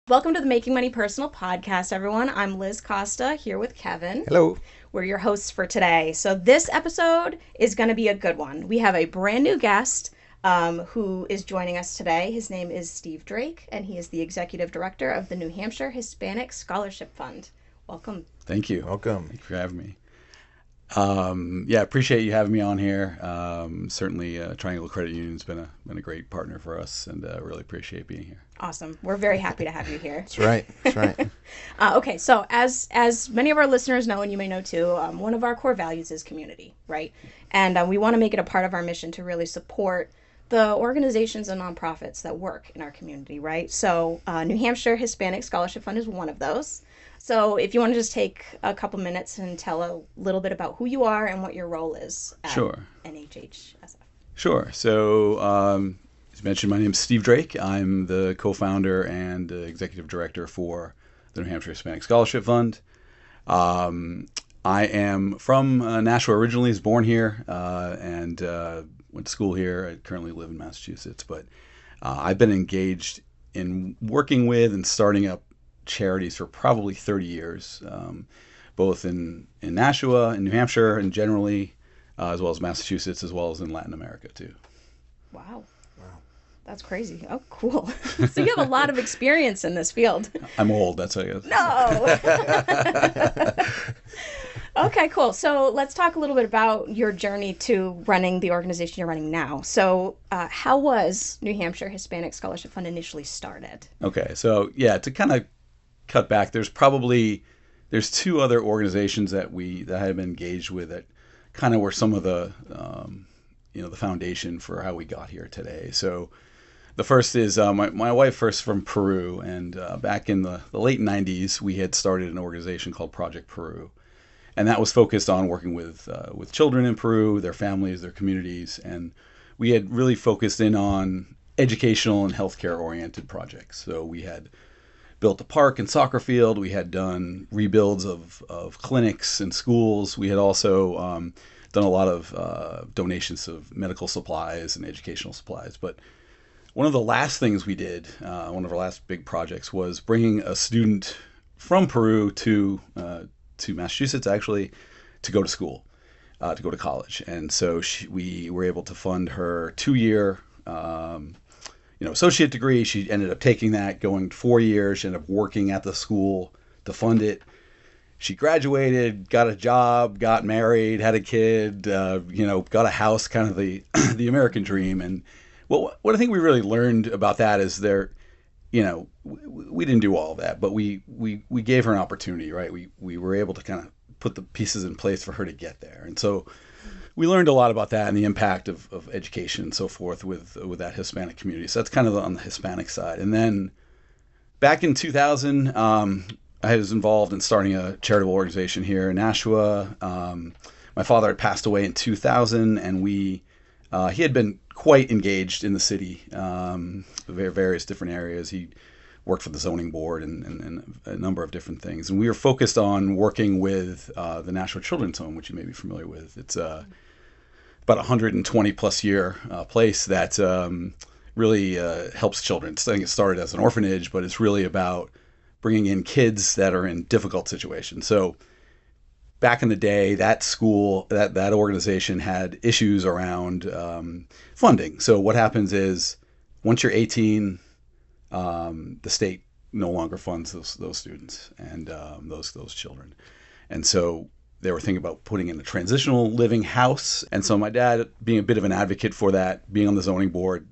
Welcome to the Making Money Personal podcast, everyone. I'm Liz Costa here with Kevin. Hello. We're your hosts for today. So this episode is going to be a good one. We have a brand new guest who is joining us today. His name is Steve Drake, and he is the executive director of the New Hampshire Hispanic Scholarship Fund. Welcome. Thank you. Welcome. Thank you for having me. Appreciate you having me on here. Certainly, Triangle Credit Union has been a great partner for us, and really appreciate being here. Awesome. We're very happy to have you here. That's right. That's right. Okay, so as many of our listeners know, and you may know too, one of our core values is community, right? And we want to make it a part of our mission to really support the organizations and nonprofits that work in our community, right? So New Hampshire Hispanic Scholarship Fund is one of those. So if you want to just take a couple minutes and tell a little bit about who you are and what your role is at NHHSF. Sure. So as you mentioned, my name is Steve Drake. I'm the co-founder and executive director for the New Hampshire Hispanic Scholarship Fund. I am from Nashua originally, was born here and went to school here. I currently live in Massachusetts, but I've been engaged in working with and starting up charities for probably 30 years, both in Nashua, in New Hampshire, and generally, as well as Massachusetts, as well as in Latin America, too. Wow. That's crazy. Oh, cool. So you have a lot of experience in this field. I'm old, that's how I guess. No! Okay, cool. So let's talk a little bit about your journey to running the organization you're running now. So how was New Hampshire Hispanic Scholarship Fund initially started? Okay, so to kind of cut back, there's two other organizations that I have been engaged with that kind of were some of the the foundation for how we got here today. So the first is my wife first from Peru, and back in the late 90s we had started an organization called Project Peru, and that was focused on working with children in Peru, their families, their communities, and we had really focused in on educational and healthcare oriented projects. So we had built a park and soccer field. We had done rebuilds of clinics and schools. We had also done a lot of donations of medical supplies and educational supplies. But one of the last things we did, one of our last big projects, was bringing a student from Peru to Massachusetts, actually, to go to school, to go to college. And so we were able to fund her 2-year associate degree. She ended up taking that, going 4 years. She ended up working at the school to fund it. She graduated, got a job, got married, had a kid, got a house, kind of the the American dream. And what I think we really learned about that is we didn't do all of that, but we gave her an opportunity, right? We were able to kind of put the pieces in place for her to get there. And so we learned a lot about that and the impact of education and so forth with that Hispanic community. So that's kind of on the Hispanic side. And then back in 2000, I was involved in starting a charitable organization here in Nashua. My father had passed away in 2000, and he had been quite engaged in the city, various different areas. He worked for the zoning board and a number of different things. And we were focused on working with the Nashua Children's Home, which you may be familiar with. It's about 120 plus year place that really helps children. I think it started as an orphanage, but it's really about bringing in kids that are in difficult situations. So back in the day, that school, that organization had issues around funding. So what happens is once you're 18, the state no longer funds those students and those children. And so they were thinking about putting in a transitional living house. And so my dad, being a bit of an advocate for that, being on the zoning board,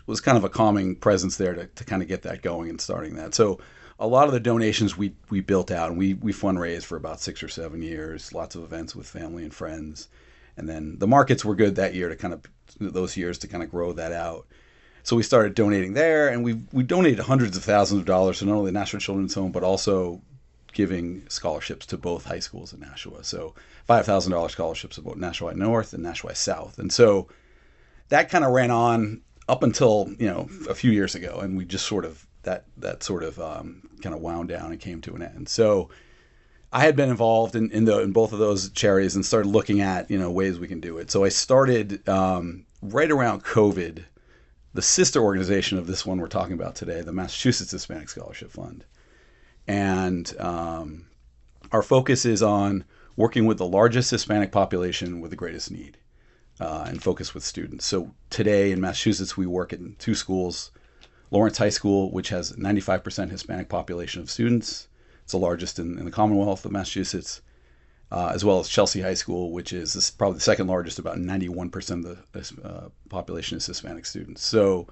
was kind of a calming presence there to kind of get that going and starting that. So a lot of the donations we built out, and we fundraised for about 6 or 7 years, lots of events with family and friends. And then the markets were good that year those years to kind of grow that out. So we started donating there, and we donated hundreds of thousands of dollars to not only the National Children's Home, but also giving scholarships to both high schools in Nashua. So $5,000 scholarships at both Nashua North and Nashua South. And so that kind of ran on up until, a few years ago. And we just sort of, that sort of kind of wound down and came to an end. So I had been involved in both of those charities and started looking at, ways we can do it. So I started right around COVID. the sister organization of this one we're talking about today, the Massachusetts Hispanic Scholarship Fund. And our focus is on working with the largest Hispanic population with the greatest need, and focus with students. So today in Massachusetts, we work in 2 schools. Lawrence High School, which has 95% Hispanic population of students. It's the largest in the Commonwealth of Massachusetts, as well as Chelsea High School, which is probably the second largest. About 91% of the population is Hispanic students. So,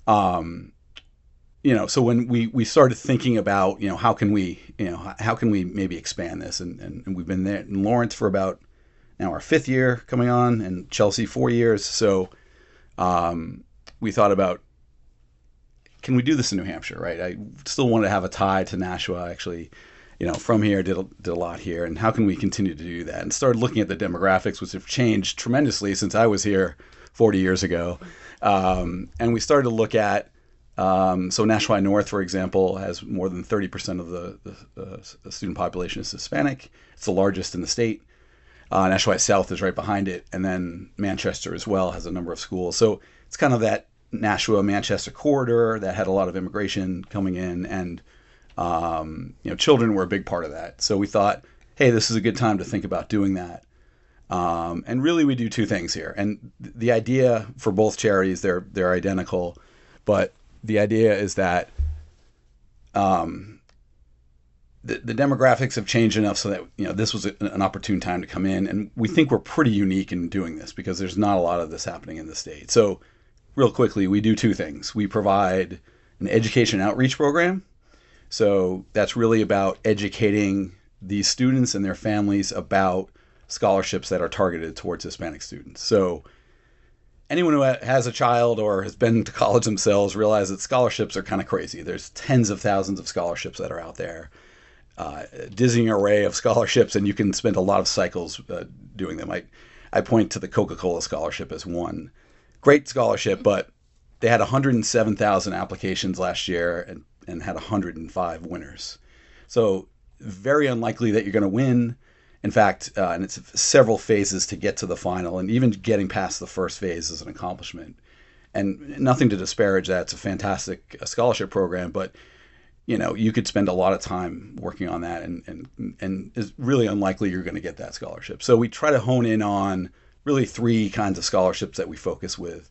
so when we started thinking about, how can we maybe expand this, and we've been there in Lawrence for about now our 5th year coming on, and Chelsea 4 years. So we thought about, can we do this in New Hampshire, right? I still wanted to have a tie to Nashua, actually, from here, did a lot here, and how can we continue to do that? And started looking at the demographics, which have changed tremendously since I was here 40 years ago. And we started to look at, so Nashua North, for example, has more than 30% of the student population is Hispanic. It's the largest in the state. Nashua South is right behind it. And then Manchester as well has a number of schools. So it's kind of that Nashua-Manchester corridor that had a lot of immigration coming in, and children were a big part of that. So we thought, hey, this is a good time to think about doing that. And really, we do 2 things here. And the idea for both charities, they're identical, but the idea is that the demographics have changed enough so that this was an opportune time to come in, and we think we're pretty unique in doing this because there's not a lot of this happening in the state. So real quickly, we do 2 things. We provide an education outreach program. So that's really about educating these students and their families about scholarships that are targeted towards Hispanic students. So anyone who has a child or has been to college themselves realize that scholarships are kind of crazy. There's tens of thousands of scholarships that are out there, a dizzying array of scholarships, and you can spend a lot of cycles doing them. I point to the Coca-Cola scholarship as one great scholarship, but they had 107,000 applications last year and had 105 winners. So very unlikely that you're going to win. In fact, and it's several phases to get to the final, and even getting past the first phase is an accomplishment. And nothing to disparage that. It's a fantastic scholarship program, but you could spend a lot of time working on that, and it's really unlikely you're going to get that scholarship. So we try to hone in on really 3 kinds of scholarships that we focus with.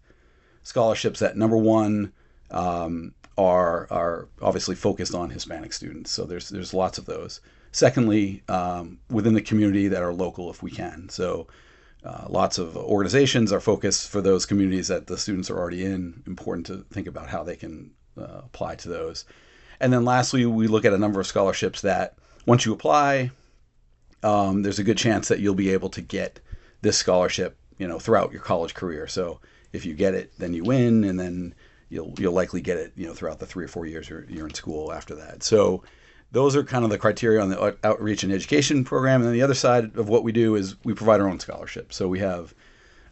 Scholarships that, number one, are obviously focused on Hispanic students. So there's lots of those. Secondly, within the community that are local if we can. So lots of organizations are focused for those communities that the students are already in. Important to think about how they can apply to those. And then lastly, we look at a number of scholarships that once you apply, there's a good chance that you'll be able to get this scholarship, throughout your college career. So if you get it, then you win, and then you'll likely get it, throughout the 3 or 4 years you're in school after that. So those are kind of the criteria on the outreach and education program. And then the other side of what we do is we provide our own scholarship. So we have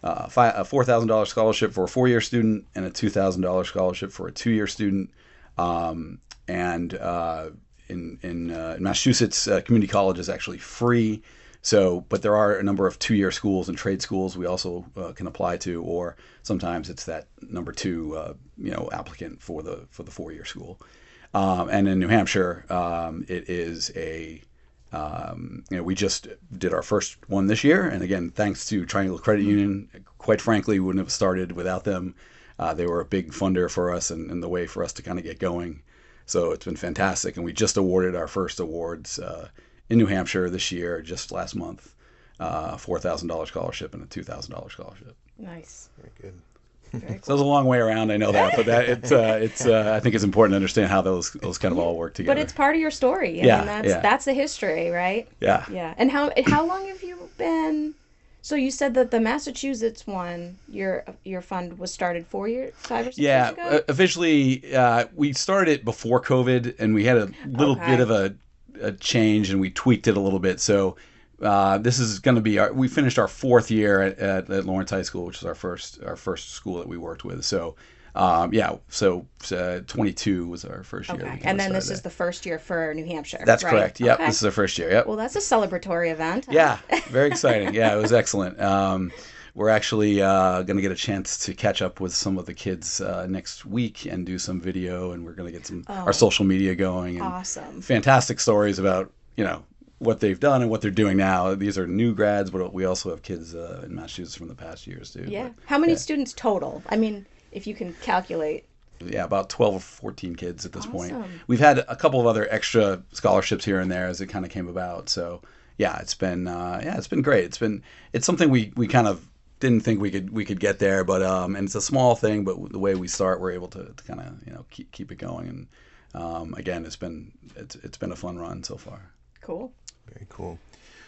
a $4,000 scholarship for a 4-year student and a $2,000 scholarship for a 2-year student. In Massachusetts, community college is actually free. So, but there are a number of 2-year schools and trade schools we also can apply to, or sometimes it's that number 2, applicant for the 4-year school. And in New Hampshire, it is we just did our first one this year. And again, thanks to Triangle Credit Union, quite frankly, we wouldn't have started without them. They were a big funder for us and the way for us to kind of get going. So it's been fantastic. And we just awarded our first awards in New Hampshire this year, just last month, $4,000 scholarship and a $2,000 scholarship. Nice. Very good. Very cool. So it was a long way around, I know that, but that it's I think it's important to understand how those kind of all work together. But it's part of your story. I mean, that's the history, right? Yeah. Yeah. And how long have you been? So you said that the Massachusetts one, your fund was started 5 or 6 years ago? Officially, we started it before COVID, and we had a little bit of a change, and we tweaked it a little bit. So this is going to be we finished our 4th year at Lawrence High School, which is our first school that we worked with. So 22 was our first year. Okay. And then this is the first year for New Hampshire. That's right? correct. Yep. Okay. This is our first year. Yep. Well, that's a celebratory event. Yeah. Very exciting. Yeah, it was excellent. we're actually going to get a chance to catch up with some of the kids next week and do some video, and we're going to get our social media going. And awesome. Fantastic stories about, what they've done and what they're doing now. These are new grads, but we also have kids in Massachusetts from the past years too. Yeah. But, how many students total? I mean, if you can calculate. Yeah, about 12 or 14 kids at this point. Awesome. We've had a couple of other extra scholarships here and there as it kind of came about. So yeah, it's been great. It's something we kind of didn't think we could get there, but and it's a small thing, but the way we start, we're able to kind of keep it going. And again, it's been a fun run so far. Cool. Very cool.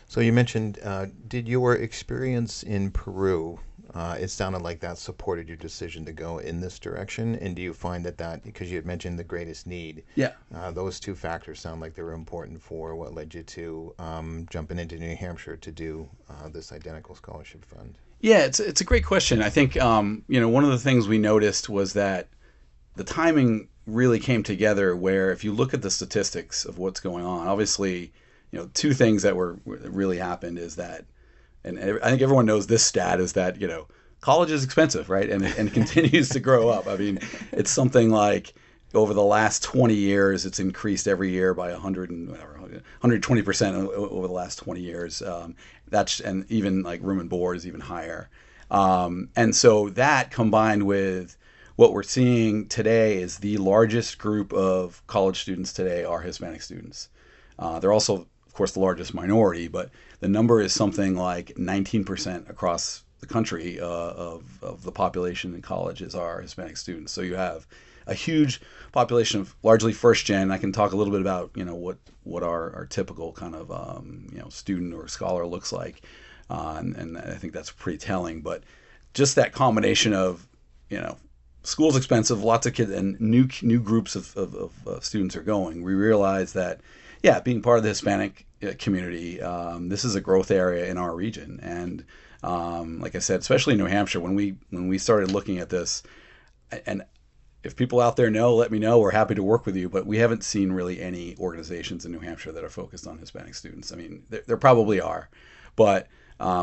So you mentioned, did your experience in Peru, it sounded like that supported your decision to go in this direction? And do you find that, because you had mentioned the greatest need, yeah, those two factors sound like they were important for what led you to jumping into New Hampshire to do this identical scholarship fund? Yeah, it's a great question. I think one of the things we noticed was that the timing really came together where if you look at the statistics of what's going on, obviously, two things that really happened is that, and I think everyone knows this stat, is that, college is expensive, right? And it continues to grow up. I mean, it's something like over the last 20 years, it's increased every year by 120% over the last 20 years. And even like room and board is even higher. And so that combined with what we're seeing today is the largest group of college students today are Hispanic students. They're also, of course, the largest minority, but the number is something like 19% across the country of the population in colleges are Hispanic students. So you have a huge population of largely first gen. I can talk a little bit about what our typical kind of student or scholar looks like, and I think that's pretty telling. But just that combination of school's expensive, lots of kids, and new groups of students are going. We realize that, being part of the Hispanic community, this is a growth area in our region. And like I said, especially in New Hampshire, when we started looking at this, and if people out there know, let me know. We're happy to work with you. But we haven't seen really any organizations in New Hampshire that are focused on Hispanic students. I mean, there probably are, but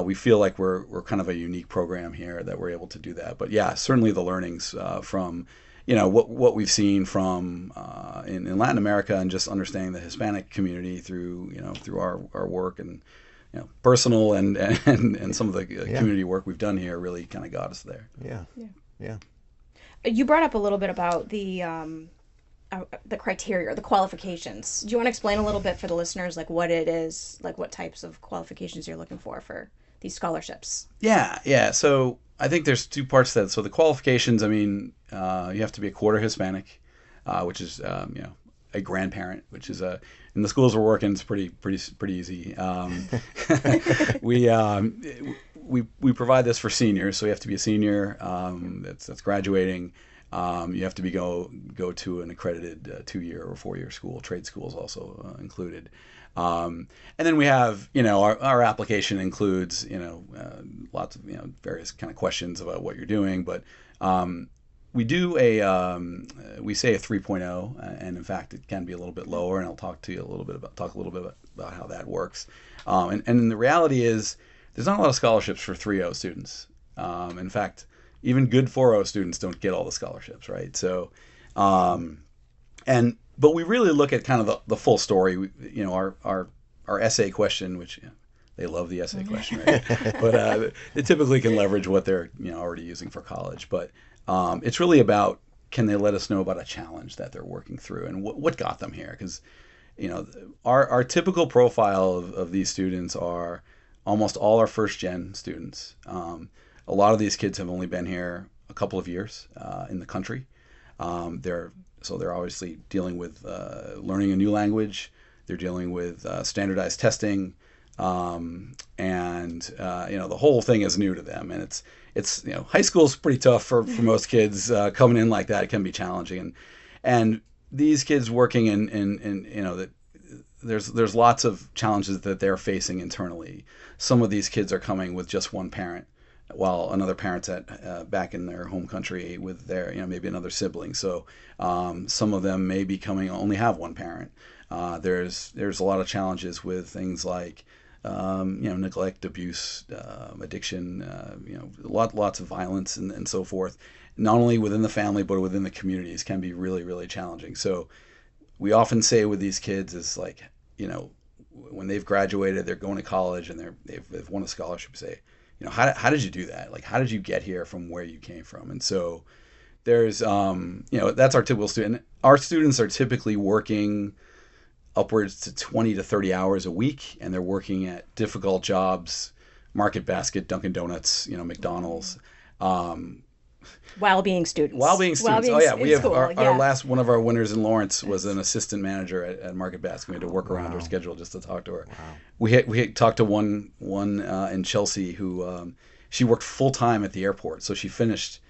we feel like we're kind of a unique program here that we're able to do that. But yeah, certainly the learnings from what we've seen from in Latin America, and just understanding the Hispanic community through our work and personal and some of the community work we've done here really kind of got us there. Yeah. You brought up a little bit about the criteria, the qualifications. Do you want to explain a little bit for the listeners, like what it is, like what types of qualifications you're looking for these scholarships? Yeah. So I think there's two parts to that. So the qualifications, I mean, you have to be a quarter Hispanic, which is a grandparent, which is in the schools we're working, it's pretty easy. We provide this for seniors, so you have to be a senior that's graduating. You have to go to an accredited 2-year or 4-year school. Trade schools also included. And then we have, our application includes, lots of, various kind of questions about what you're doing. But we do we say a 3.0, and in fact, it can be a little bit lower. And I'll talk a little bit about how that works. And the reality is, there's not a lot of scholarships for 3.0 students. In fact, even good 4.0 students don't get all the scholarships, right? So, but we really look at kind of the full story. Our essay question, which they love the essay question, right? But they typically can leverage what they're already using for college. But it's really about, can they let us know about a challenge that they're working through and what got them here? Because our typical profile of these students are almost all our first gen students. A lot of these kids have only been here a couple of years in the country. They're obviously dealing with learning a new language. They're dealing with standardized testing, and the whole thing is new to them. And it's high school's pretty tough for most kids coming in like that. It can be challenging, and these kids working in that. There's lots of challenges that they're facing internally. Some of these kids are coming with just one parent, while another parent's back in their home country with their maybe another sibling. So some of them may be coming only have one parent. There's a lot of challenges with things like neglect, abuse, addiction, lots of violence and so forth, not only within the family, but within the communities can be really, really challenging. So we often say with these kids is like, when they've graduated, they're going to college and they've won a scholarship, say, how did you do that? Like, how did you get here from where you came from? And so there's, that's our typical student. Our students are typically working upwards to 20 to 30 hours a week, and they're working at difficult jobs, Market Basket, Dunkin' Donuts, McDonald's. While being students. Oh yeah, we have our last one of our winners in Lawrence was an assistant manager at Market Basket. We had to work around her schedule just to talk to her. Wow. We had talked to one in Chelsea who she worked full time at the airport. So she finished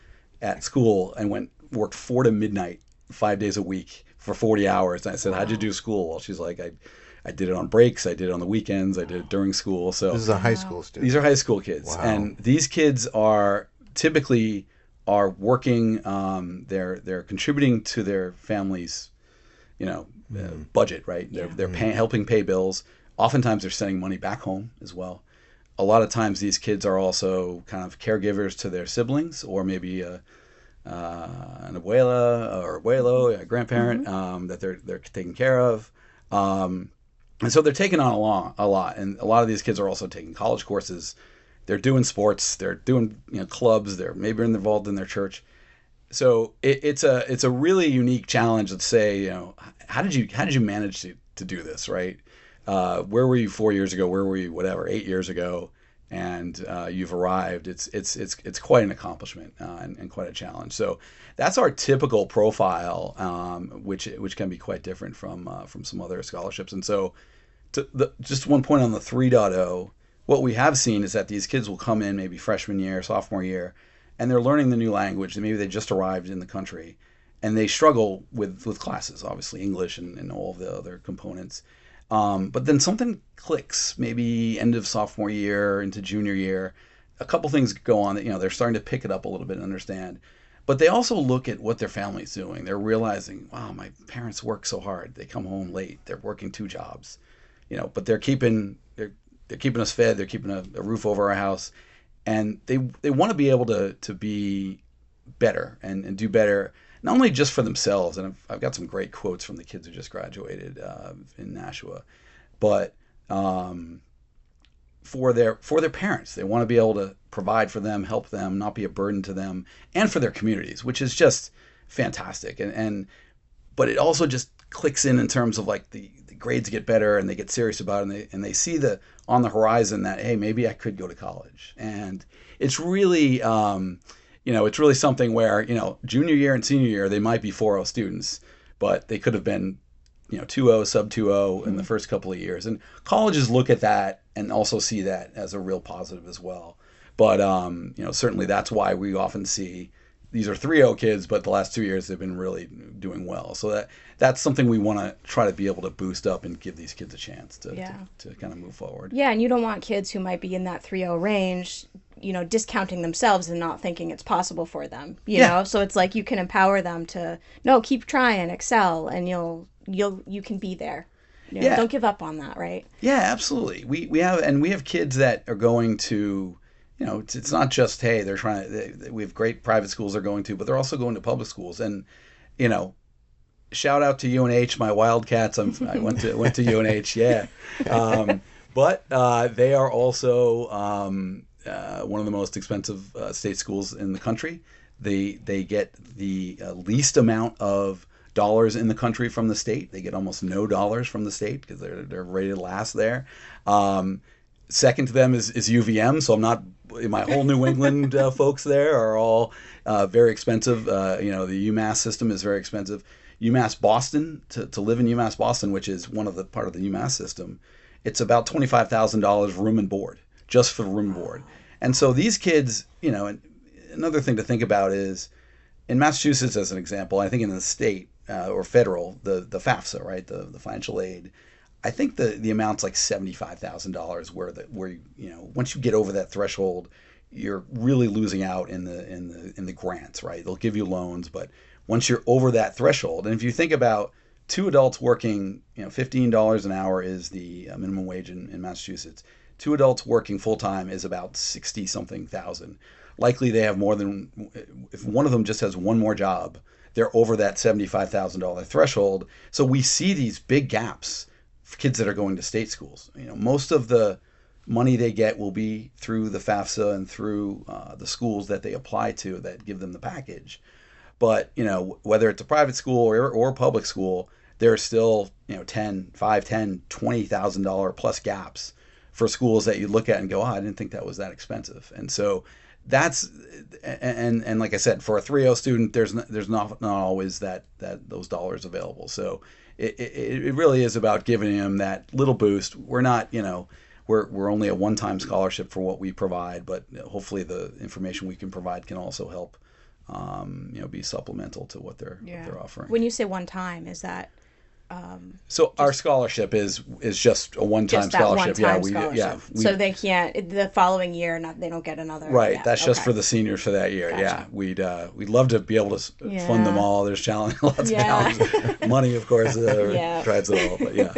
at school and worked 4 to midnight, 5 days a week for 40 hours. And I said, "How'd you do school?" Well, she's like, I did it on breaks, I did it on the weekends, I did it during school. So this is a high school student. These are high school kids, Wow. and these kids are typically working. They're contributing to their families, budget, right? They're helping pay bills. Oftentimes, they're sending money back home as well. A lot of times, these kids are also kind of caregivers to their siblings, or maybe an abuela or abuelo, a grandparent that they're taking care of. And so they're taking on a lot. And a lot of these kids are also taking college courses. They're doing sports. They're doing clubs. They're maybe involved in their church. So it's a really unique challenge to say, how did you manage to do this, right? Where were you 4 years ago? Where were you 8 years ago? And you've arrived. It's quite an accomplishment and quite a challenge. So that's our typical profile, which can be quite different from some other scholarships. And so, just one point on the 3.0, what we have seen is that these kids will come in maybe freshman year, sophomore year, and they're learning the new language. Maybe they just arrived in the country, and they struggle with classes, obviously English and all of the other components. But then something clicks, maybe end of sophomore year into junior year. A couple things go on that, they're starting to pick it up a little bit and understand. But they also look at what their family's doing. They're realizing, wow, my parents work so hard. They come home late. They're working 2 jobs, but they're keeping us fed. They're keeping a roof over our house. And they want to be able to be better and do better, not only just for themselves. And I've got some great quotes from the kids who just graduated in Nashua, but for their parents. They want to be able to provide for them, help them, not be a burden to them, and for their communities, which is just fantastic. But it also just clicks in terms of like the grades get better and they get serious about it, and they see on the horizon that, hey, maybe I could go to college. And it's really it's really something where junior year and senior year they might be 4.0 students, but they could have been 2.0, sub 2.0 in the first couple of years. And colleges look at that and also see that as a real positive as well. But certainly that's why we often see these are 3.0 kids, but the last 2 years they've been really doing well. So that's something we want to try to be able to boost up and give these kids a chance to kind of move forward. Yeah, and you don't want kids who might be in that 3.0 range, discounting themselves and not thinking it's possible for them. You know, so it's like you can empower them to keep trying, excel, and you can be there. Don't give up on that, right? Yeah, absolutely. We have kids that are going to. It's not just, hey, they're we have great private schools they're going to, but they're also going to public schools. And, shout out to UNH, my Wildcats. I went to UNH, yeah. But they are also one of the most expensive state schools in the country. They get the least amount of dollars in the country from the state. They get almost no dollars from the state because they're rated last there. Second to them is UVM, so I'm not. My whole New England folks there are all very expensive. The UMass system is very expensive. UMass Boston, to live in UMass Boston, which is part of the UMass system, it's about $25,000 room and board, just for room and board. And so these kids, and another thing to think about is, in Massachusetts, as an example, I think in the state or federal, the FAFSA, right, the financial aid, I think the amount's like $75,000, where once you get over that threshold, you're really losing out in the grants, right? They'll give you loans, but once you're over that threshold, and if you think about 2 adults working, $15 an hour is the minimum wage in Massachusetts. two adults working full time is about 60 something thousand. Likely they have more than, if one of them just has one more job, they're over that $75,000 threshold. So we see these big gaps for kids that are going to state schools. Most of the money they get will be through the FAFSA and through the schools that they apply to that give them the package. But whether it's a private school or public school, there are still $20,000 plus gaps for schools that you look at and go, I didn't think that was that expensive. And so that's and like I said, for a 3.0 student, there's not always that those dollars available. So it really is about giving them that little boost. We're not we're only a one-time scholarship for what we provide, but hopefully the information we can provide can also help be supplemental to what they're offering. When you say one time, is that so our scholarship is just a one-time scholarship. Scholarship. So they can't the following year. They don't get another. Right. That's just for the seniors for that year. Gotcha. Yeah. We'd love to be able to fund them all. There's lots of challenges. Money, of course, drives it all. But yeah.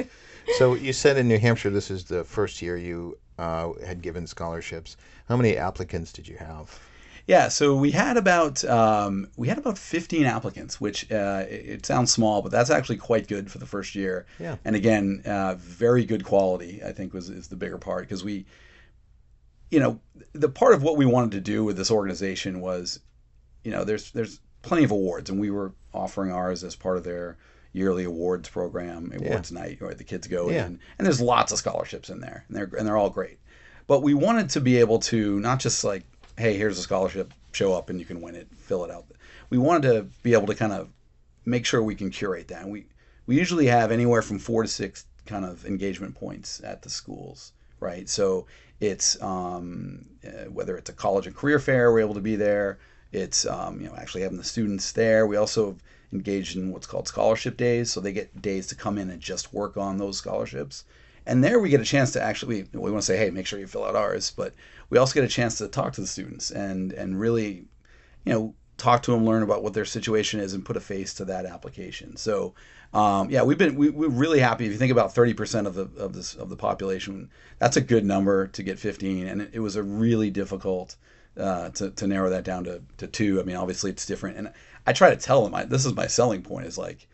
So you said in New Hampshire this is the first year you had given scholarships. How many applicants did you have? Yeah, so we had about 15 applicants, which it sounds small, but that's actually quite good for the first year. Yeah. And again, very good quality, I think is the bigger part, because we, the part of what we wanted to do with this organization was, there's plenty of awards, and we were offering ours as part of their yearly awards program, awards night, where the kids go in, and there's lots of scholarships in there, and they're all great. But we wanted to be able to not just like, hey, here's a scholarship, show up and you can win it, fill it out. We wanted to be able to kind of make sure we can curate that. And we usually have anywhere from 4 to 6 kind of engagement points at the schools, right? So it's whether it's a college and career fair, we're able to be there. It's actually having the students there. We also engaged in what's called scholarship days, so they get days to come in and just work on those scholarships. And there we get a chance to actually, we want to say, hey, make sure you fill out ours, but we also get a chance to talk to the students and really, talk to them, learn about what their situation is, and put a face to that application. So, we're really happy. If you think about 30% of the population, that's a good number to get 15, and it was a really difficult to narrow that down to 2. I mean, obviously it's different, and I try to tell them this is my selling point is like,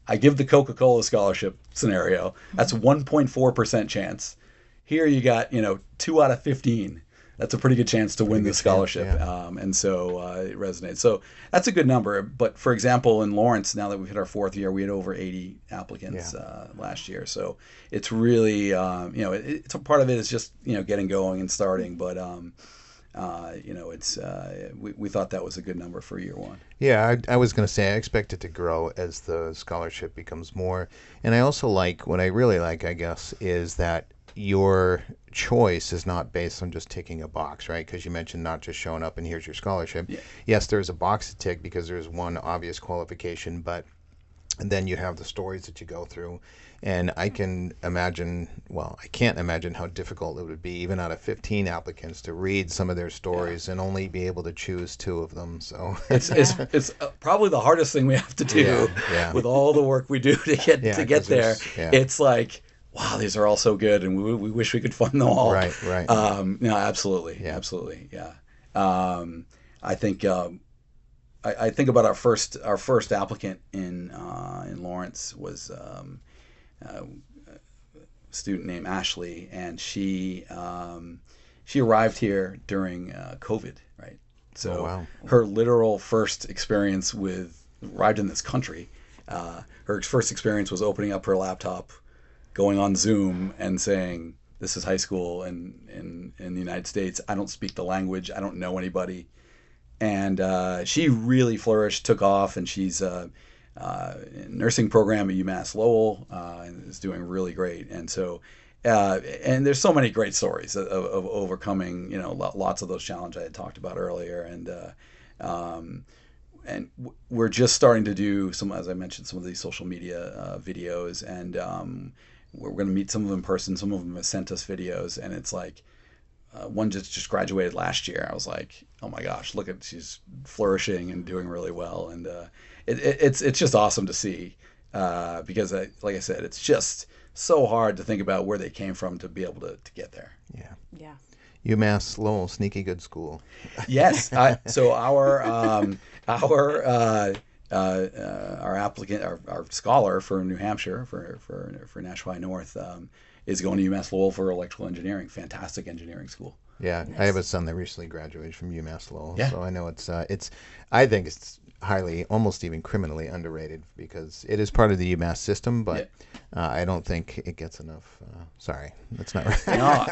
I give the Coca-Cola scholarship scenario. That's 1.4% chance. Here you got 2 out of 15. That's a pretty good chance to win the scholarship, and so it resonates. So that's a good number. But for example, in Lawrence, now that we've hit our 4th year, we had over 80 applicants last year. So it's really it's a part of it is just getting going and starting, but we thought that was a good number for year 1. Yeah, I was going to say I expect it to grow as the scholarship becomes more. And I also what I really like, I guess, is that your choice is not based on just ticking a box, right? Because you mentioned not just showing up and here's your scholarship. Yeah. Yes, there's a box to tick because there's one obvious qualification, but then you have the stories that you go through. And I can imagine, I can't imagine how difficult it would be, even out of 15 applicants, to read some of their stories and only be able to choose 2 of them. So it's probably the hardest thing we have to do with all the work we do to get there. It's like, wow, these are all so good, and we wish we could fund them all. Right. Absolutely, absolutely, yeah. I think about our first applicant in Lawrence was a student named Ashley, and she arrived here during COVID, right? So her literal first experience arrived in this country. Her first experience was opening up her laptop, going on Zoom and saying, this is high school in the United States. I don't speak the language. I don't know anybody. And she really flourished, took off, and she's in a nursing program at UMass Lowell and is doing really great. And so, and there's so many great stories of overcoming, lots of those challenges I had talked about earlier. And we're just starting to do as I mentioned, some of these social media videos, and we're going to meet some of them in person. Some of them have sent us videos, and it's like one just graduated last year. I was like, oh my gosh, she's flourishing and doing really well, and it's just awesome to see because like I said, it's just so hard to think about where they came from to be able to get there. Yeah. Yeah. UMass Lowell, sneaky good school. Yes. So our applicant, our scholar for New Hampshire for Nashua North, is going to UMass Lowell for electrical engineering. Fantastic engineering school. Yeah, Nice. I have a son that recently graduated from UMass Lowell, Yeah. so I know it's I think it's highly, almost even criminally underrated because it is part of the UMass system, but I don't think it gets enough. Sorry, that's not right. No,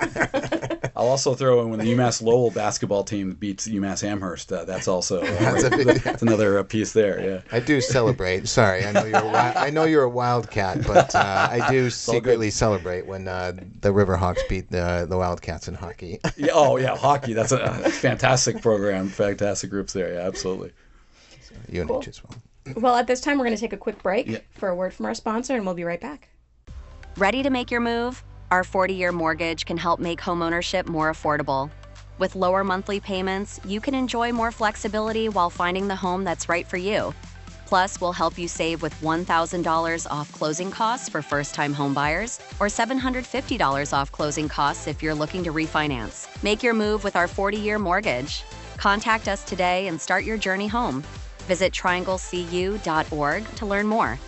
I'll also throw in when the UMass Lowell basketball team beats UMass Amherst. That's also that's another piece there. Yeah, I do celebrate. Sorry, I know you're a Wildcat, but I do secretly celebrate when the Riverhawks beat the Wildcats in hockey. Yeah, oh yeah, hockey. That's a fantastic program. Fantastic groups there. Yeah, absolutely. UNH Cool. as well. Well, at this time, we're going to take a quick break Yeah. for a word from our sponsor, and we'll be right back. Ready to make your move? Our 40-year mortgage can help make homeownership more affordable. With lower monthly payments, you can enjoy more flexibility while finding the home that's right for you. Plus, we'll help you save with $1,000 off closing costs for first-time homebuyers or $750 off closing costs if you're looking to refinance. Make your move with our 40-year mortgage. Contact us today and start your journey home. Visit trianglecu.org to learn more.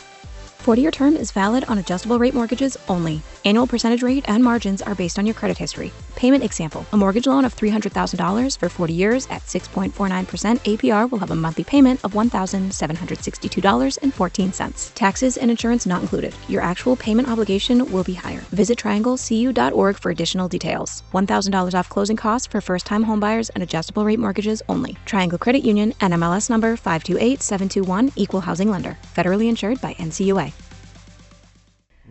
40-year term is valid on adjustable rate mortgages only. Annual percentage rate and margins are based on your credit history. Payment example: a mortgage loan of $300,000 for 40 years at 6.49% APR will have a monthly payment of $1,762.14. Taxes and insurance not included. Your actual payment obligation will be higher. Visit trianglecu.org for additional details. $1,000 off closing costs for first-time homebuyers and adjustable rate mortgages only. Triangle Credit Union, NMLS number 528721, Equal Housing Lender. Federally insured by NCUA.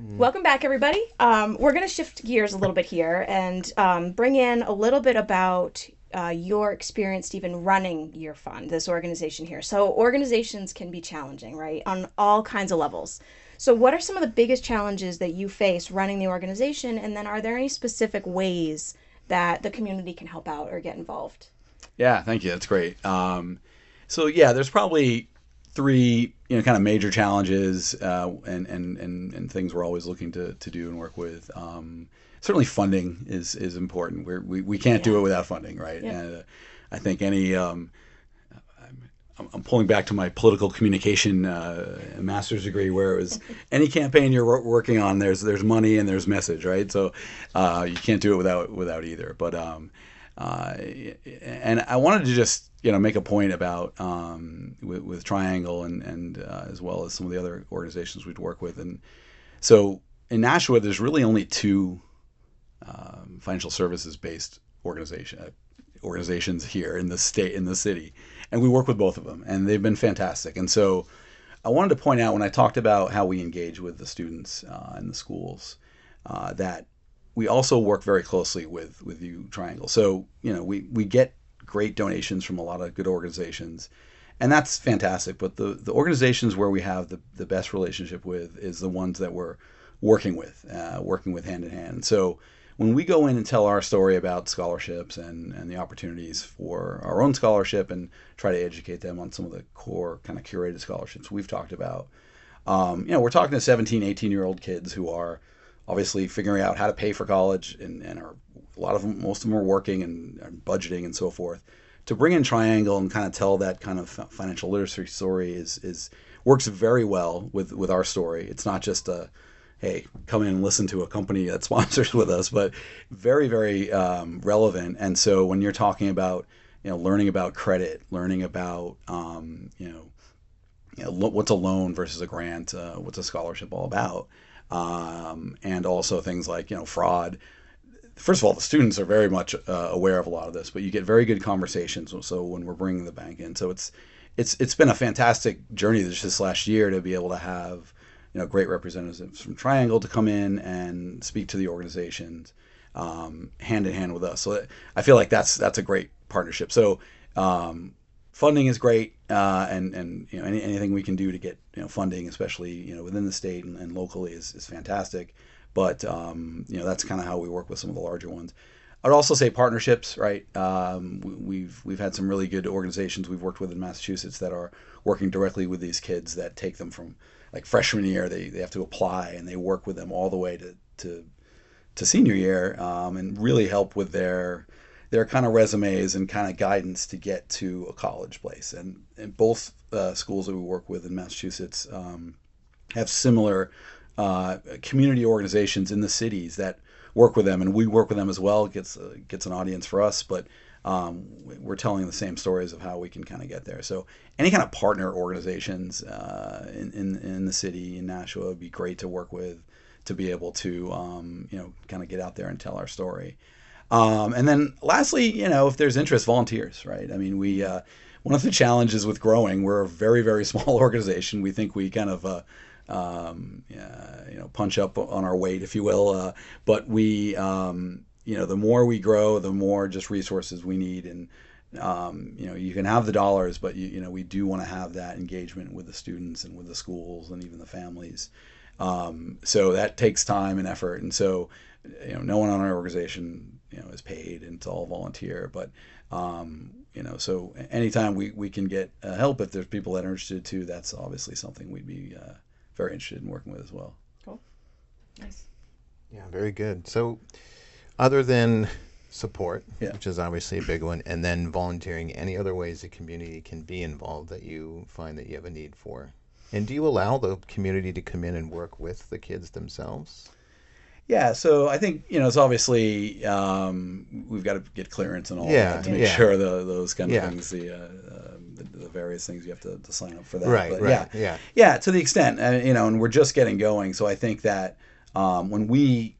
Welcome back, everybody. We're going to shift gears a little bit here and bring in a little bit about your experience, Stephen, running your fund, this organization here. So organizations can be challenging, right, on all kinds of levels. So what are some of the biggest challenges that you face running the organization? And then are there any specific ways that the community can help out or get involved? Yeah, thank you. That's great. So yeah, there's probably three, kind of major challenges and things we're always looking to do and work with. Certainly, funding is important. We can't do it without funding, right? Yeah. And I think I'm pulling back to my political communication master's degree, where it was any campaign you're working on, there's money and there's message, right? So you can't do it without either. But and I wanted to just make a point about with Triangle and as well as some of the other organizations we'd work with. And so in Nashua, there's really only two financial services based organizations here in the city, and we work with both of them, and they've been fantastic. And so I wanted to point out, when I talked about how we engage with the students in the schools, that we also work very closely with you, Triangle. So we get great donations from a lot of good organizations, and that's fantastic. But the organizations where we have the best relationship with is the ones that we're working with hand in hand. So when we go in and tell our story about scholarships and the opportunities for our own scholarship and try to educate them on some of the core kind of curated scholarships we've talked about, we're talking to 17, 18-year-old kids who are obviously figuring out how to pay for college and are, most of them are working and budgeting and so forth. To bring in Triangle and kind of tell that kind of financial literacy story is works very well with our story. It's not just hey, come in and listen to a company that sponsors with us, but very, very relevant. And so when you're talking about learning about credit, learning about what's a loan versus a grant, what's a scholarship all about, and also things like fraud. First of all, the students are very much aware of a lot of this, but you get very good conversations. So when we're bringing the bank in, so it's been a fantastic journey this last year to be able to have great representatives from Triangle to come in and speak to the organizations hand in hand with us. So I feel like that's a great partnership. So funding is great, and anything we can do to get funding, especially within the state and locally, is fantastic. But that's kind of how we work with some of the larger ones. I'd also say partnerships, right? We've had some really good organizations we've worked with in Massachusetts that are working directly with these kids that take them from like freshman year, they have to apply, and they work with them all the way to senior year, and really help with their kind of resumes and kind of guidance to get to a college place. And both schools that we work with in Massachusetts have similar community organizations in the cities that work with them, and we work with them as well. It gets an audience for us, but we're telling the same stories of how we can kind of get there. So any kind of partner organizations in the city in Nashua would be great to work with, to be able to kind of get out there and tell our story. And then lastly, if there's interest, volunteers, right? I mean, we one of the challenges with growing, we're a very, very small organization. We think we kind of punch up on our weight, if you will. But we, the more we grow, the more just resources we need. And, you can have the dollars, but, we do want to have that engagement with the students and with the schools and even the families. So that takes time and effort. And so, no one on our organization, is paid, and it's all volunteer. But, so anytime we can get help, if there's people that are interested too, that's obviously something we'd be very interested in working with as well. Cool. Nice. Yeah, very good. So other than support, Yeah. which is obviously a big one, and then volunteering, any other ways the community can be involved that you find that you have a need for? And do you allow the community to come in and work with the kids themselves? Yeah, so I think it's obviously we've got to get clearance and all that to make Yeah. sure those kind of Yeah. things, the various things you have to sign up for that. Right, But right, yeah, to the extent, and we're just getting going. So I think that when we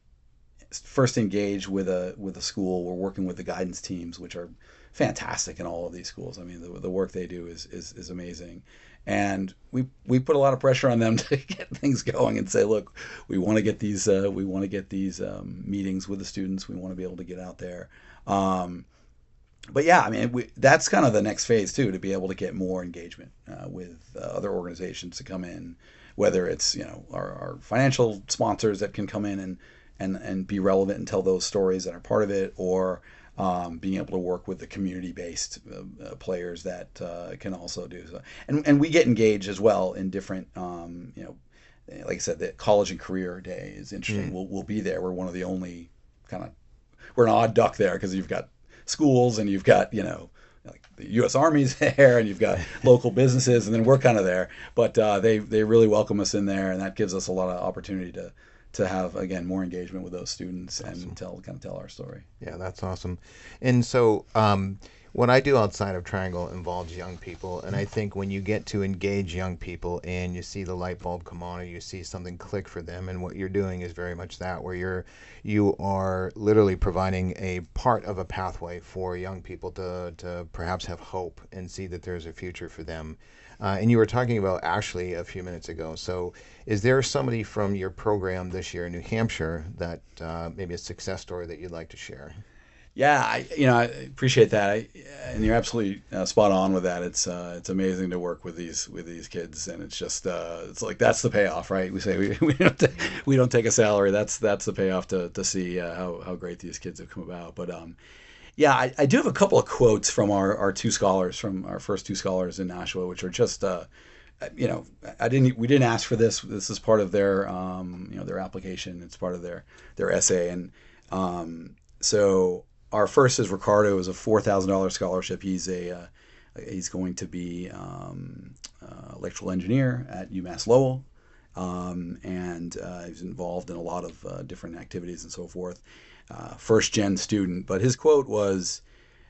first engage with a school, we're working with the guidance teams, which are fantastic in all of these schools. I mean, the work they do is amazing. And we put a lot of pressure on them to get things going and say, look, we want to get these meetings with the students. We want to be able to get out there. But yeah, I mean, that's kind of the next phase too, to be able to get more engagement with other organizations to come in, whether it's our financial sponsors that can come in and be relevant and tell those stories that are part of it, or being able to work with the community-based players that can also do so. And we get engaged as well in different, like I said, the college and career day is interesting. We'll be there. We're one of the only we're an odd duck there, because you've got schools and you've got, like the U.S. Army's there, and you've got local businesses, and then we're kind of there. But they really welcome us in there, and that gives us a lot of opportunity to have, again, more engagement with those students. Awesome. And tell our story. Yeah, that's awesome. And so what I do outside of Triangle involves young people, and I think when you get to engage young people and you see the light bulb come on, or you see something click for them, and what you're doing is very much that, where you are literally providing a part of a pathway for young people to perhaps have hope and see that there's a future for them. And you were talking about Ashley a few minutes ago. So is there somebody from your program this year in New Hampshire that maybe a success story that you'd like to share? Yeah, I appreciate that, and you're absolutely spot on with that. It's amazing to work with these kids, and it's just it's like that's the payoff, right? We say we don't take a salary. That's the payoff to see how great these kids have come about. But yeah, I do have a couple of quotes from our two scholars, from our first two scholars in Nashua, which are just we didn't ask for this. This is part of their their application. It's part of their essay, and so. Our first is Ricardo, is a $4,000 scholarship. He's going to be electrical engineer at UMass Lowell, and he's involved in a lot of different activities and so forth. First gen student, but his quote was,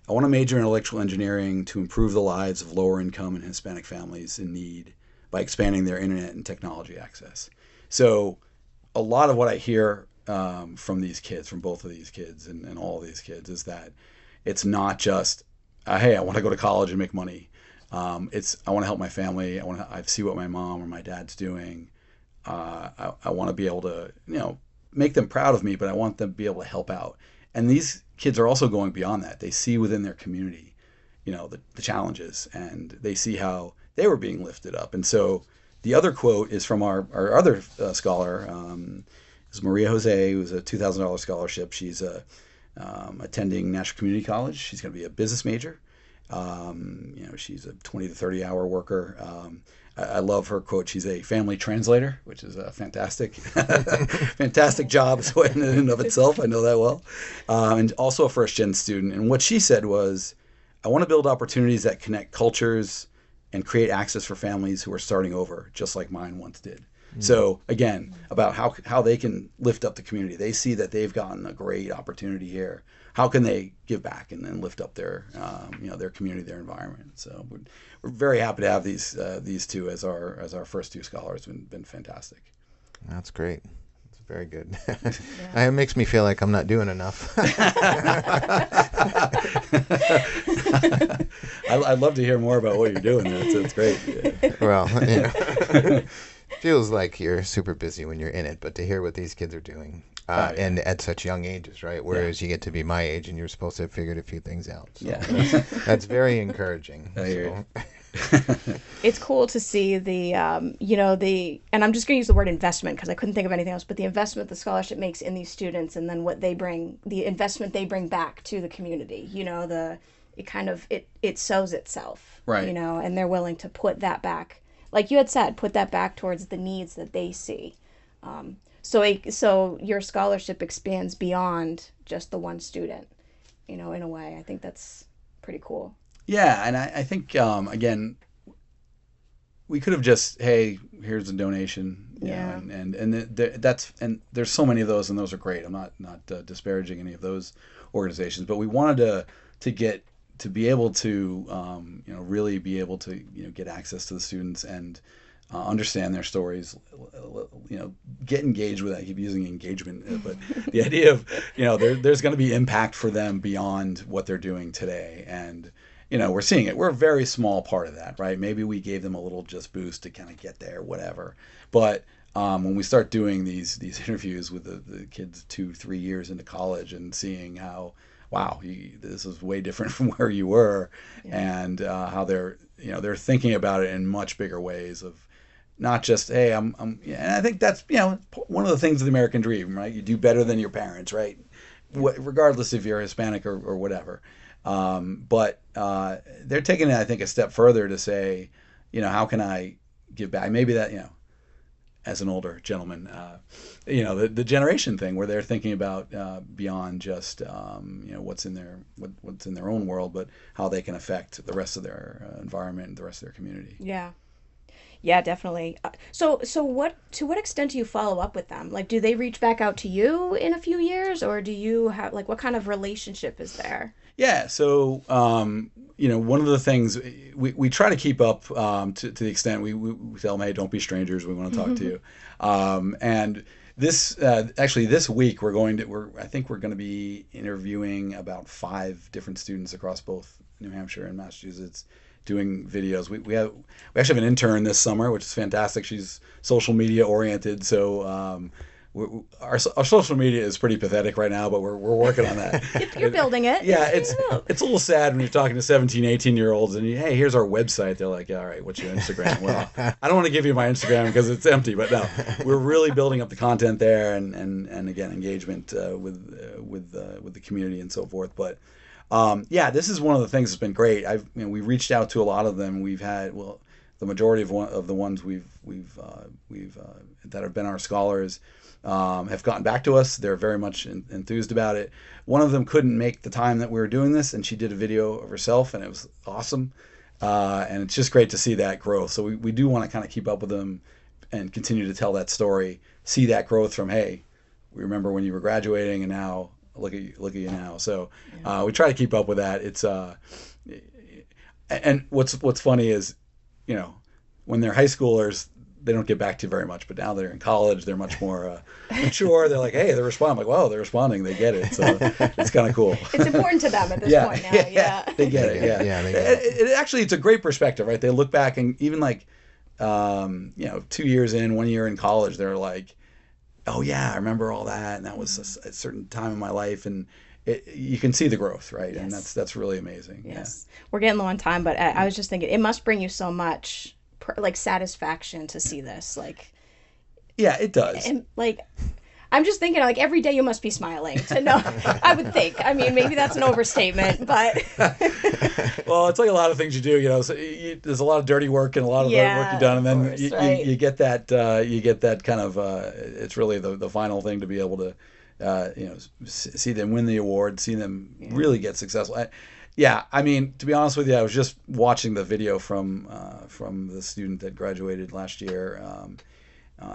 "I want to major in electrical engineering to improve the lives of lower income and Hispanic families in need by expanding their internet and technology access." So a lot of what I hear from these kids, from both of these kids and all these kids, is that it's not just, hey, I want to go to college and make money. It's, I want to help my family. I see what my mom or my dad's doing. I want to be able to, make them proud of me, but I want them to be able to help out. And these kids are also going beyond that. They see within their community, the challenges, and they see how they were being lifted up. And so the other quote is from our other scholar, is Maria Jose, who's a $2,000 scholarship. She's attending National Community College. She's going to be a business major. She's a 20 to 30 hour worker. I love her quote. She's a family translator, which is a fantastic, fantastic job in and of itself. I know that well. And also a first-gen student. And what she said was, I want to build opportunities that connect cultures and create access for families who are starting over, just like mine once did. So again, about how they can lift up the community. They see that they've gotten a great opportunity here. How can they give back and then lift up their their community, their environment? So we're very happy to have these two as our first two scholars. Been fantastic. That's great. It's very good. It makes me feel like I'm not doing enough. I'd love to hear more about what you're doing. It's great. Yeah. Well, feels like you're super busy when you're in it, but to hear what these kids are doing, and at such young ages, right? Whereas you get to be my age and you're supposed to have figured a few things out. So that's very encouraging. I hear you. It's cool to see the, and I'm just going to use the word investment because I couldn't think of anything else, but the investment the scholarship makes in these students, and then what they bring, the investment they bring back to the community. It sows itself, right? And they're willing to put that back, like you had said, put that back towards the needs that they see. So your scholarship expands beyond just the one student, in a way. I think that's pretty cool. Yeah, and I think again, we could have just, hey, here's a donation, and there's so many of those, and those are great. I'm not disparaging any of those organizations, but we wanted to be able to really be able to get access to the students and understand their stories, get engaged with that. I keep using engagement, but the idea of there's going to be impact for them beyond what they're doing today, and we're seeing it. We're a very small part of that, right? Maybe we gave them a little just boost to kind of get there, whatever. But when we start doing these interviews with the kids 2-3 years into college and seeing how, wow, this is way different from where you were, and how they're thinking about it in much bigger ways of not just, hey, and I think that's one of the things of the American dream, right? You do better than your parents, right? Regardless if you're Hispanic or whatever. But they're taking it, I think, a step further to say, how can I give back? Maybe that, as an older gentleman, the generation thing where they're thinking about beyond just what's in their own world, but how they can affect the rest of their environment and the rest of their community. Yeah, definitely. So to what extent do you follow up with them? Like, do they reach back out to you in a few years, or do you have, like, what kind of relationship is there? Yeah. So, one of the things we try to keep up to the extent we tell them, hey, don't be strangers. We want to talk to you. And this actually this week I think we're going to be interviewing about 5 different students across both New Hampshire and Massachusetts, doing videos. We actually have an intern this summer, which is fantastic. She's social media oriented, so our social media is pretty pathetic right now, but we're working on that. You're building it. Yeah, it's a little sad when you're talking to 17, 18-year-olds and hey, here's our website. They're like, all right, what's your Instagram? Well, I don't want to give you my Instagram because it's empty, but no, we're really building up the content there and again, engagement with the community and so forth. But this is one of the things that's been great. We reached out to a lot of them. We've had the majority of the ones we've that have been our scholars have gotten back to us. They're very much enthused about it. One of them couldn't make the time that we were doing this, and she did a video of herself, and it was awesome. And it's just great to see that growth. So we do want to kind of keep up with them and continue to tell that story, see that growth from, hey, we remember when you were graduating, and now look at you now. So we try to keep up with that. It's and what's funny is, when they're high schoolers, they don't get back to you very much, but now they're in college, they're much more mature. They're like, hey, they're responding. I'm like, wow, they're responding. They get it. So it's kind of cool. It's important to them at this point now. Yeah. They get it. Yeah. They get it. Actually, it's a great perspective, right? They look back and even like, 2 years in, 1 year in college, they're like, oh yeah, I remember all that. And that was a certain time in my life. And you can see the growth, right? Yes. And that's really amazing. Yes. Yeah. We're getting low on time, but I was just thinking it must bring you so much satisfaction to see this, like. Yeah, it does. And like, I'm just thinking, like, every day you must be smiling to know. I would think. I mean, maybe that's an overstatement, but. Well, it's like a lot of things you do, So there's a lot of dirty work and a lot of work you've done, and then course, right. you get that kind of. It's really the final thing to be able to, see them win the award, see them really get successful. I mean, to be honest with you, I was just watching the video from the student that graduated last year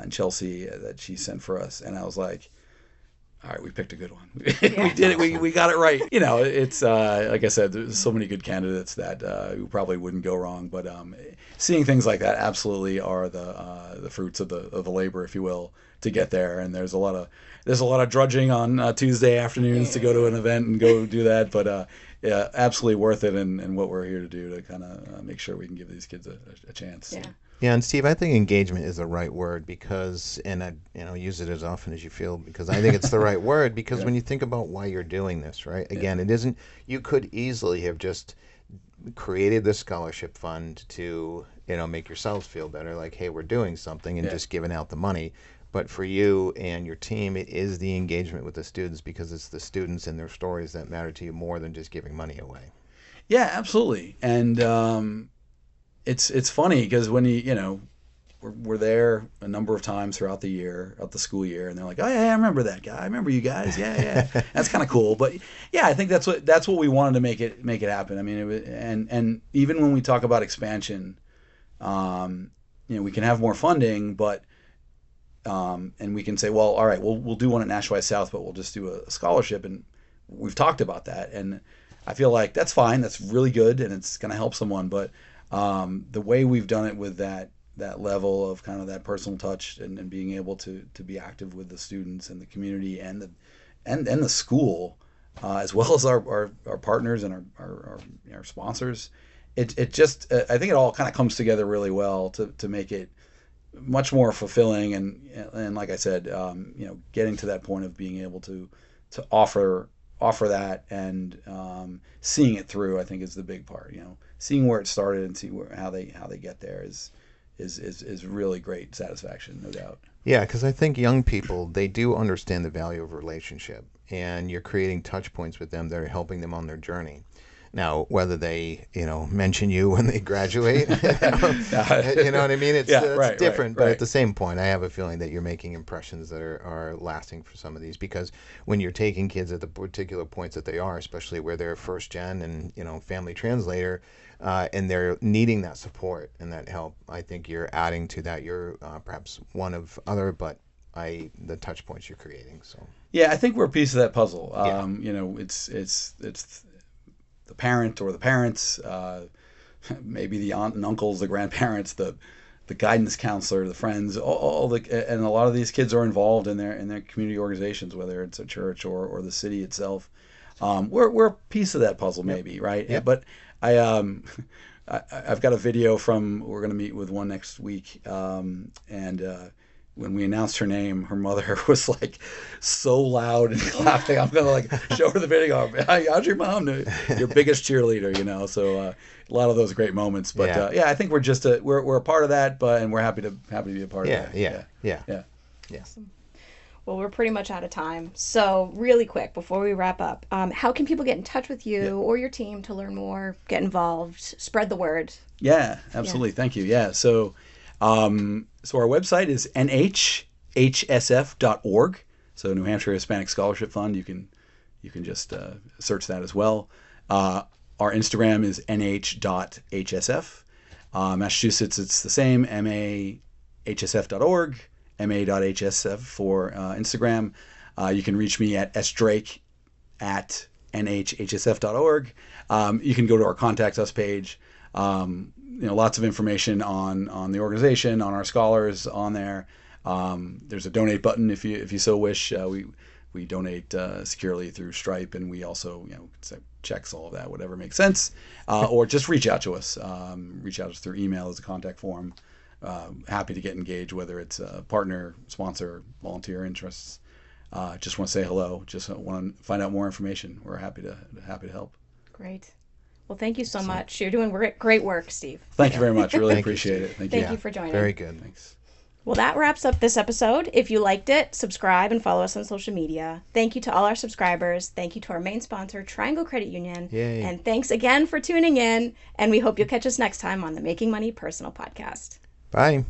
in Chelsea that she sent for us, and I was like, all right, we picked a good one. We did it. We got it right. It's like I said, there's so many good candidates that who probably wouldn't go wrong. But seeing things like that absolutely are the fruits of the labor, if you will, to get there. And there's a lot of drudging on Tuesday afternoons to go to an event and go do that. But absolutely worth it, and what we're here to do to kind of make sure we can give these kids a chance. Yeah. Yeah, and Steve, I think engagement is the right word because, and I use it as often as you feel, because I think it's the right word because when you think about why you're doing this, right? Again, it isn't. You could easily have just created this scholarship fund to make yourselves feel better, like, hey, we're doing something, and just giving out the money. But for you and your team, it is the engagement with the students, because it's the students and their stories that matter to you more than just giving money away. Yeah, absolutely. And it's funny because when we're there a number of times throughout the school year, and they're like, oh yeah, I remember that guy. I remember you guys. Yeah. That's kind of cool. But yeah, I think that's what we wanted to make it happen. I mean, and even when we talk about expansion, we can have more funding, but and we can say, well, all right, we'll do one at Nash West South, but we'll just do a scholarship, and we've talked about that, and I feel like that's fine. That's really good, and it's going to help someone, but the way we've done it with that level of kind of that personal touch and being able to be active with the students and the community and the school, as well as our partners and our sponsors, it just I think it all kind of comes together really well to make it much more fulfilling and like I said, getting to that point of being able to offer that and seeing it through, I think is the big part. Seeing where it started and see how they get there is really great satisfaction, no doubt. Yeah, because I think young people, they do understand the value of relationship, and you're creating touch points with them that are helping them on their journey. Now, whether they, mention you when they graduate, you know what I mean? It's different, but at the same point, I have a feeling that you're making impressions that are lasting for some of these, because when you're taking kids at the particular points that they are, especially where they're first gen and, family translator, and they're needing that support and that help, I think you're adding to that. You're perhaps one of other, but the touch points you're creating. So yeah, I think we're a piece of that puzzle. It's the parent or the parents, maybe the aunt and uncles, the grandparents, the guidance counselor, the friends, and a lot of these kids are involved in their community organizations, whether it's a church or the city itself. We're a piece of that puzzle, maybe, right? Yep. But I've got a video we're going to meet with one next week, and when we announced her name, her mother was like so loud and clapping. I'm gonna show her the video. How's your mom? Your biggest cheerleader, So a lot of those great moments. But I think we're we're a part of that. And we're happy to be a part of that. Yeah. Awesome. Well, we're pretty much out of time. So really quick before we wrap up, how can people get in touch with you or your team to learn more, get involved, spread the word? Yeah, absolutely. Yeah. Thank you. Yeah. So our website is NHHSF.org. So New Hampshire Hispanic Scholarship Fund. You can just search that as well. Our Instagram is NH.HSF. Massachusetts, it's the same, MAHSF.org, MA.HSF for Instagram. You can reach me at sdrake at NHHSF.org. You can go to our Contact Us page. Lots of information on the organization, on our scholars on there. There's a donate button if you so wish. We donate securely through Stripe, and we also checks, all of that, whatever makes sense. Or just reach out to us. Reach out to us through email as a contact form. Happy to get engaged, whether it's a partner, sponsor, volunteer interests. Just want to say hello. Just want to find out more information. We're happy to help. Great. Well, thank you so much. You're doing great work, Steve. Thank you very much. Really appreciate it. Thank you for joining. Very good. Thanks. Well, that wraps up this episode. If you liked it, subscribe and follow us on social media. Thank you to all our subscribers. Thank you to our main sponsor, Triangle Credit Union. Yay. And thanks again for tuning in. And we hope you'll catch us next time on the Making Money Personal podcast. Bye.